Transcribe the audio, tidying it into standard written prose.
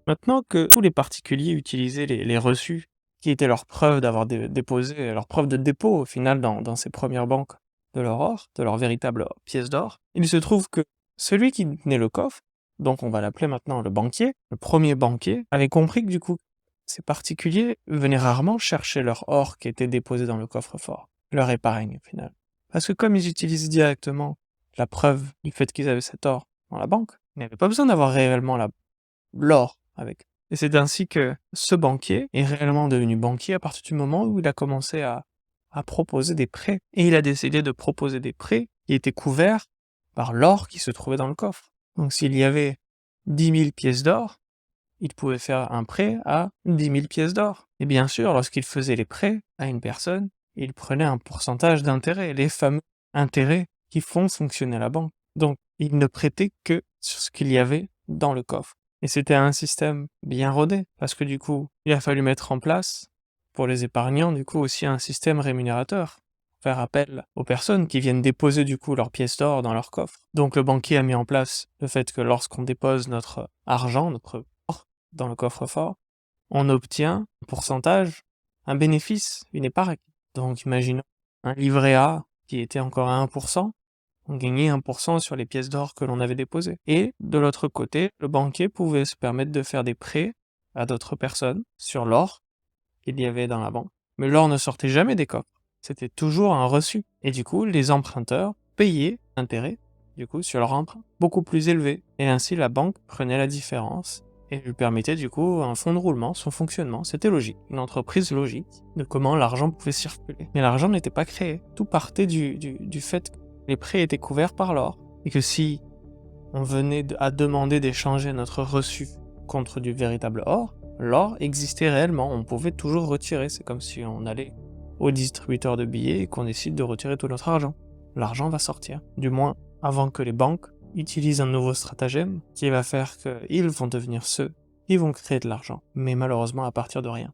Maintenant que tous les particuliers utilisaient les reçus, qui étaient leur preuve d'avoir déposé, leur preuve de dépôt au final dans ces premières banques de leur or, de leur véritable pièce d'or, il se trouve que celui qui tenait le coffre, donc on va l'appeler maintenant le banquier, le premier banquier, avait compris que du coup, ces particuliers venaient rarement chercher leur or qui était déposé dans le coffre-fort, leur épargne au final. Parce que comme ils utilisaient directement la preuve du fait qu'ils avaient cet or dans la banque, ils n'avaient pas besoin d'avoir réellement l'or avec. Et c'est ainsi que ce banquier est réellement devenu banquier à partir du moment où il a commencé à proposer des prêts. Et il a décidé de proposer des prêts qui étaient couverts par l'or qui se trouvait dans le coffre. Donc s'il y avait 10 000 pièces d'or, il pouvait faire un prêt à 10 000 pièces d'or. Et bien sûr, lorsqu'il faisait les prêts à une personne, il prenait un pourcentage d'intérêt, les fameux intérêts qui font fonctionner la banque. Donc, il ne prêtait que sur ce qu'il y avait dans le coffre. Et c'était un système bien rodé, parce que du coup, il a fallu mettre en place, pour les épargnants, du coup, aussi un système rémunérateur. Faire appel aux personnes qui viennent déposer du coup leurs pièces d'or dans leur coffre. Donc le banquier a mis en place le fait que lorsqu'on dépose notre argent, notre or dans le coffre-fort, on obtient un pourcentage, un bénéfice, une épargne. Donc imaginons un livret A qui était encore à 1%, on gagnait 1% sur les pièces d'or que l'on avait déposées. Et de l'autre côté, le banquier pouvait se permettre de faire des prêts à d'autres personnes sur l'or qu'il y avait dans la banque. Mais l'or ne sortait jamais des coffres. C'était toujours un reçu. Et du coup, les emprunteurs payaient l'intérêt, du coup, sur leur emprunt, beaucoup plus élevé. Et ainsi, la banque prenait la différence et lui permettait du coup un fonds de roulement, son fonctionnement. C'était logique, une entreprise logique de comment l'argent pouvait circuler. Mais l'argent n'était pas créé. Tout partait du fait que les prêts étaient couverts par l'or. Et que si on venait à demander d'échanger notre reçu contre du véritable or, l'or existait réellement, on pouvait toujours retirer. C'est comme si on allait au distributeur de billets et qu'on décide de retirer tout notre argent. L'argent va sortir, du moins avant que les banques utilisent un nouveau stratagème qui va faire qu'ils vont devenir ceux qui vont créer de l'argent, mais malheureusement à partir de rien.